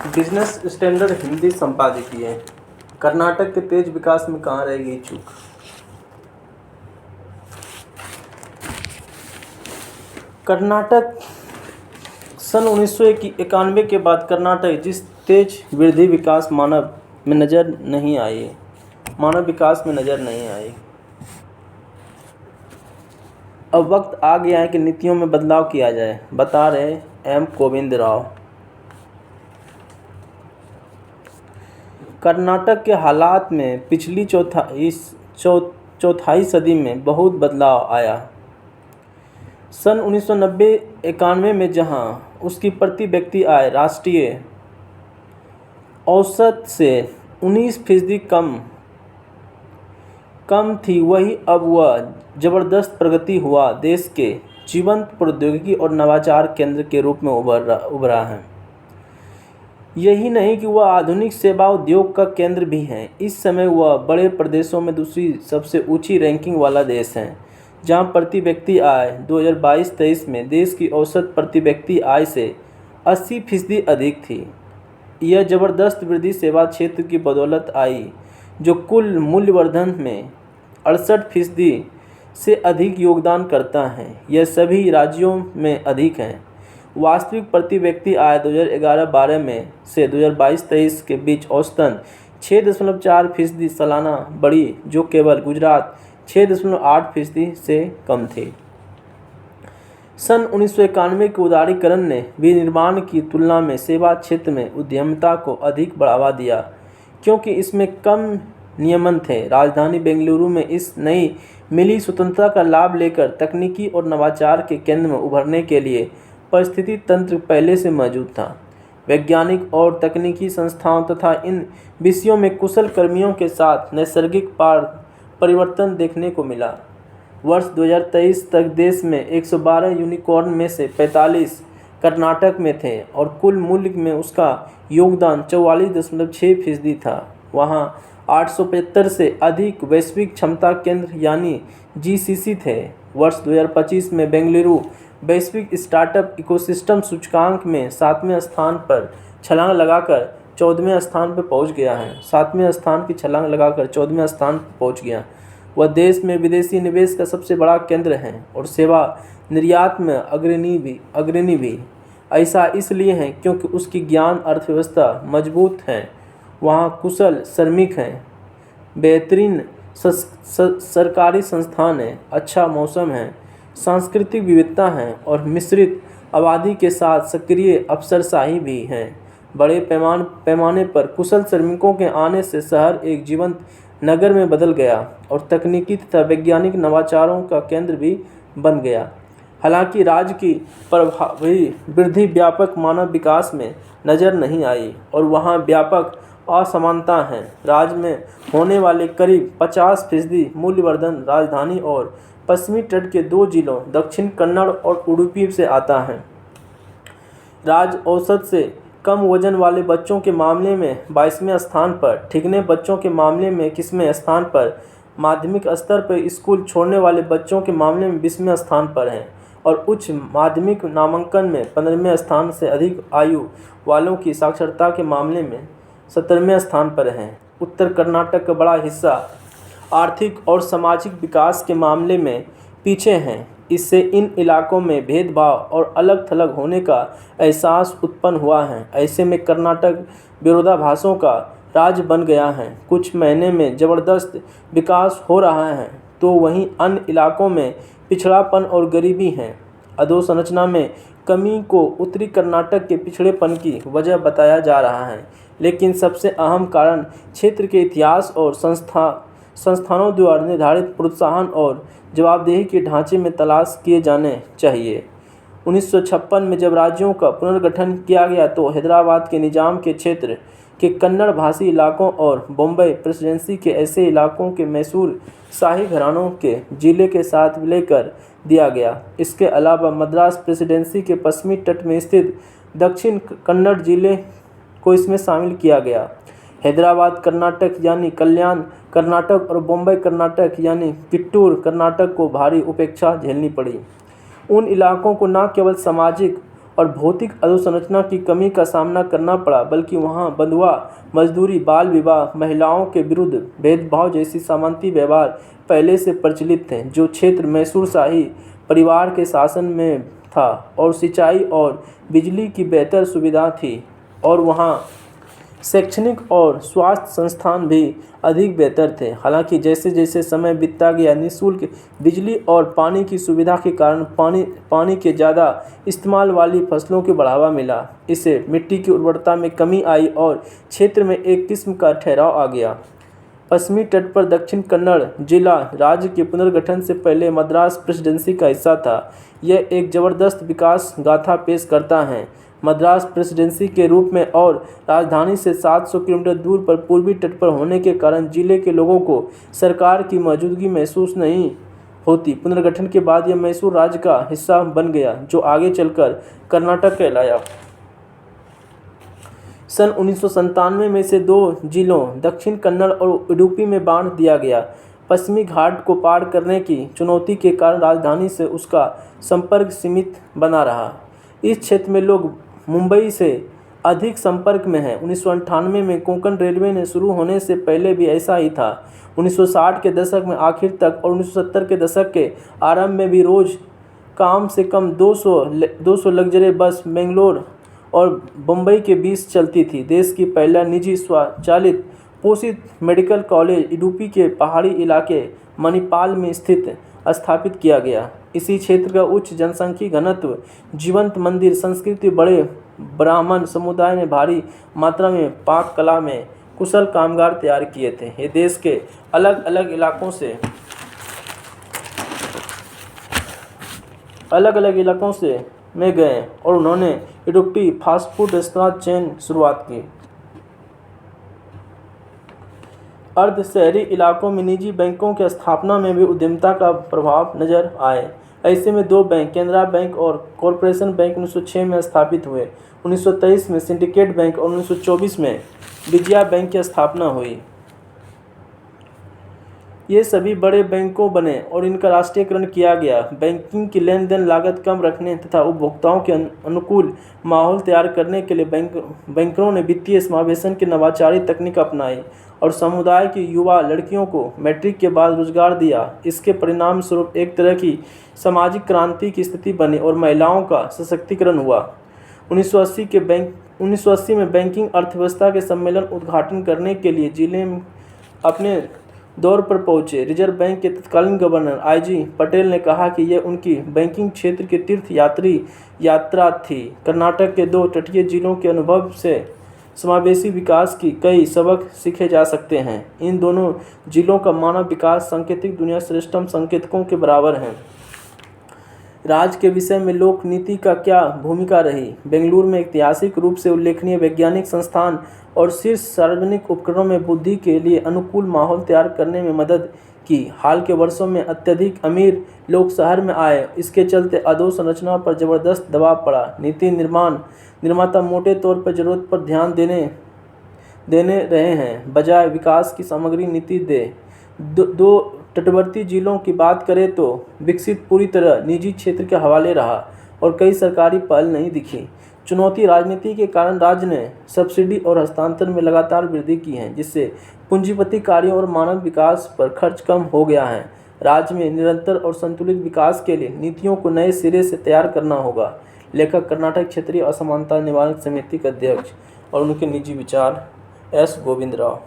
Business standard Hindi संपादकीय। कर्नाटक के तेज विकास में कहाँ रह गई चूक। कर्नाटक सन 1991 के बाद कर्नाटक जिस तेज वृद्धि विकास मानव विकास में नजर नहीं आई। अब वक्त आ गया है कि नीतियों में बदलाव किया जाए, बता रहे एम गोविंद राव। कर्नाटक के हालात में पिछली चौथाई सदी में बहुत बदलाव आया। सन 1990-91 में जहां उसकी प्रति व्यक्ति आय राष्ट्रीय औसत से 19% कम थी, वही अब वह जबरदस्त प्रगति हुआ देश के जीवंत प्रौद्योगिकी और नवाचार केंद्र के रूप में उभरा है। यही नहीं कि वह आधुनिक सेवा उद्योग का केंद्र भी है। इस समय वह बड़े प्रदेशों में दूसरी सबसे ऊंची रैंकिंग वाला देश है, जहां प्रति व्यक्ति आय 2022-23 में देश की औसत प्रति व्यक्ति आय से 80% अधिक थी। यह जबरदस्त वृद्धि सेवा क्षेत्र की बदौलत आई, जो कुल मूल्यवर्धन में 68% से अधिक योगदान करता है। यह सभी राज्यों में अधिक है। वास्तविक प्रति व्यक्ति आय 2011-12 में से 2022-23 के बीच औसतन 6.4% सालाना बढ़ी, जो केवल गुजरात 6.8% से कम थी। सन 1991 के उदारीकरण ने विनिर्माण की तुलना में सेवा क्षेत्र में उद्यमिता को अधिक बढ़ावा दिया, क्योंकि इसमें कम नियमन थे। राजधानी बेंगलुरु में इस नई मिली स्वतंत्रता का लाभ लेकर तकनीकी और नवाचार के केंद्र में उभरने के लिए परिस्थिति तंत्र पहले से मौजूद था। वैज्ञानिक और तकनीकी संस्थाओं तथा इन विषयों में कुशल कर्मियों के साथ नैसर्गिक परिवर्तन देखने को मिला। वर्ष 2023 तक देश में 112 यूनिकॉर्न में से 45 कर्नाटक में थे और कुल मूल्य में उसका योगदान 44.6% था। वहाँ 875 से अधिक वैश्विक क्षमता केंद्र यानी GCC थे। वर्ष 2025 में बेंगलुरु वैश्विक स्टार्टअप इकोसिस्टम सूचकांक में 7वें स्थान पर छलांग लगाकर 14वें स्थान पर पहुंच गया है। 7वें स्थान की छलांग लगाकर 14वें स्थान पर पहुंच गया। वह देश में विदेशी निवेश का सबसे बड़ा केंद्र है और सेवा निर्यात में अग्रणी भी। ऐसा इसलिए है क्योंकि उसकी ज्ञान अर्थव्यवस्था मजबूत है, वहाँ कुशल श्रमिक हैं, बेहतरीन सरकारी संस्थान हैं, अच्छा मौसम है, सांस्कृतिक विविधता है और मिश्रित आबादी के साथ सक्रिय अफसरशाही भी है। बड़े पैमाने पर कुशल श्रमिकों के आने से शहर एक जीवंत नगर में बदल गया और तकनीकी तथा वैज्ञानिक नवाचारों का केंद्र भी बन गया। हालांकि राज्य की प्रभावी वृद्धि व्यापक मानव विकास में नजर नहीं आई और वहाँ व्यापक असमानता है। राज्य में होने वाले करीब 50% मूल्यवर्धन राजधानी और पश्चिमी तट के 2 जिलों दक्षिण कन्नड़ और उडुपी से आता है। राज्य औसत से कम वजन वाले बच्चों के मामले में 22वें स्थान पर, ठिगने बच्चों के मामले में 21वें स्थान पर, माध्यमिक स्तर पर स्कूल छोड़ने वाले बच्चों के मामले में 20वें स्थान पर हैं और उच्च माध्यमिक नामांकन में 15वें स्थान से अधिक आयु वालों की साक्षरता के मामले में 17वें स्थान पर हैं। उत्तर कर्नाटक का बड़ा हिस्सा आर्थिक और सामाजिक विकास के मामले में पीछे हैं। इससे इन इलाकों में भेदभाव और अलग थलग होने का एहसास उत्पन्न हुआ है। ऐसे में कर्नाटक विरोधाभासों का राज्य बन गया है। कुछ महीने में ज़बरदस्त विकास हो रहा है तो वहीं अन्य इलाकों में पिछड़ापन और गरीबी है। अधोसंरचना में कमी को उत्तरी कर्नाटक के पिछड़ेपन की वजह बताया जा रहा है, लेकिन सबसे अहम कारण क्षेत्र के इतिहास और संस्थानों द्वारा निर्धारित प्रोत्साहन और जवाबदेही के ढांचे में तलाश किए जाने चाहिए। 1956 में जब राज्यों का पुनर्गठन किया गया तो हैदराबाद के निजाम के क्षेत्र के कन्नड़ भाषी इलाकों और बॉम्बे प्रेसिडेंसी के ऐसे इलाकों के मैसूर शाही घरानों के जिले के साथ विलय कर दिया गया। इसके अलावा मद्रास प्रेसिडेंसी के पश्चिमी तट में स्थित दक्षिण कन्नड़ जिले को इसमें शामिल किया गया। हैदराबाद कर्नाटक यानी कल्याण कर्नाटक और बॉम्बे कर्नाटक यानी किट्टूर कर्नाटक को भारी उपेक्षा झेलनी पड़ी। उन इलाकों को न केवल सामाजिक और भौतिक अधोसंरचना की कमी का सामना करना पड़ा, बल्कि वहाँ बंधुआ मजदूरी, बाल विवाह, महिलाओं के विरुद्ध भेदभाव जैसी सामंती व्यवहार पहले से प्रचलित थे। जो क्षेत्र मैसूर शाही परिवार के शासन में था और सिंचाई और बिजली की बेहतर सुविधा थी, और वहाँ शैक्षणिक और स्वास्थ्य संस्थान भी अधिक बेहतर थे। हालांकि जैसे जैसे समय बीतता गया, निःशुल्क बिजली और पानी की सुविधा के कारण पानी के ज़्यादा इस्तेमाल वाली फसलों को बढ़ावा मिला। इससे मिट्टी की उर्वरता में कमी आई और क्षेत्र में एक किस्म का ठहराव आ गया। पश्चिमी तट पर दक्षिण कन्नड़ जिला राज्य के पुनर्गठन से पहले मद्रास प्रेसिडेंसी का हिस्सा था। यह एक ज़बरदस्त विकास गाथा पेश करता है। मद्रास प्रेसिडेंसी के रूप में और राजधानी से 700 किलोमीटर दूर पर पूर्वी तट पर होने के कारण जिले के लोगों को सरकार की मौजूदगी महसूस नहीं होती। पुनर्गठन के बाद यह मैसूर राज्य का हिस्सा बन गया, जो आगे चलकर कर्नाटक कहलाया। सन 1997 में से 2 जिलों दक्षिण कन्नड़ और उडुपी में बांट दिया गया। पश्चिमी घाट को पार करने की चुनौती के कारण राजधानी से उसका संपर्क सीमित बना रहा। इस क्षेत्र में लोग मुंबई से अधिक संपर्क में हैं। 1998 में कोंकण रेलवे ने शुरू होने से पहले भी ऐसा ही था। 1960 के दशक में आखिर तक और 1970 के दशक के आरंभ में भी रोज़ कम से कम 200 लग्जरी बस बेंगलोर और बम्बई के बीच चलती थी। देश की पहला निजी स्वचालित पोषित मेडिकल कॉलेज इडुपी के पहाड़ी इलाके मणिपाल में स्थापित किया गया। इसी क्षेत्र का उच्च जनसंख्या घनत्व, जीवंत मंदिर संस्कृति, बड़े ब्राह्मण समुदाय ने भारी मात्रा में पाक कला में कुशल कामगार तैयार किए थे। ये देश के अलग अलग इलाकों से में गए और उन्होंने इडुप्पी फास्ट फूड रेस्तरां चेन शुरुआत की। अर्ध शहरी इलाकों में निजी बैंकों की स्थापना में भी उद्यमिता का प्रभाव नजर आए। ऐसे में 2 बैंक, केनरा बैंक और कॉरपोरेशन बैंक 1906 में स्थापित हुए। 1923 में सिंडिकेट बैंक और 1924 में विजया बैंक की स्थापना हुई। ये सभी बड़े बैंकों बने और इनका राष्ट्रीयकरण किया गया। बैंकिंग की लेन देन लागत कम रखने तथा उपभोक्ताओं के अनुकूल माहौल तैयार करने के लिए बैंकरों ने वित्तीय समावेशन की नवाचारी तकनीक अपनाई और समुदाय की युवा लड़कियों को मैट्रिक के बाद रोजगार दिया। इसके परिणाम स्वरूप एक तरह की सामाजिक क्रांति की स्थिति बनी और महिलाओं का सशक्तिकरण हुआ। 1980 में बैंकिंग अर्थव्यवस्था के सम्मेलन उद्घाटन करने के लिए जिले में अपने दौर पर पहुंचे। रिजर्व बैंक के तत्कालीन गवर्नर आई.जी. पटेल ने कहा कि यह उनकी बैंकिंग क्षेत्र की तीर्थ यात्रा थी। कर्नाटक के 2 तटीय जिलों के अनुभव से समावेशी विकास की कई सबक सीखे जा सकते हैं। इन दोनों जिलों का मानव विकास सांकेतिक दुनिया श्रेष्ठतम संकेतकों के बराबर है। राज्य के विषय में लोक नीति का क्या भूमिका रही? बेंगलुरु में ऐतिहासिक रूप से उल्लेखनीय वैज्ञानिक संस्थान और शीर्ष सार्वजनिक उपकरणों में बुद्धि के लिए अनुकूल माहौल तैयार करने में मदद की। हाल के वर्षों में अत्यधिक अमीर लोग शहर में आए। इसके चलते अधोसंरचना पर जबरदस्त दबाव पड़ा। नीति निर्माता मोटे तौर पर जरूरत पर ध्यान देने रहे हैं, बजाय विकास की सामग्री नीति दे। 2 तटवर्ती जिलों की बात करें तो विकसित पूरी तरह निजी क्षेत्र के हवाले रहा और कई सरकारी पहल नहीं दिखी। चुनौती राजनीति के कारण राज्य ने सब्सिडी और हस्तांतरण में लगातार वृद्धि की है, जिससे पूंजीपति कार्यों और मानव विकास पर खर्च कम हो गया है। राज्य में निरंतर और संतुलित विकास के लिए नीतियों को नए सिरे से तैयार करना होगा। लेखक कर्नाटक क्षेत्रीय असमानता निवारण समिति के अध्यक्ष और उनके निजी विचार एस. गोविंद राव।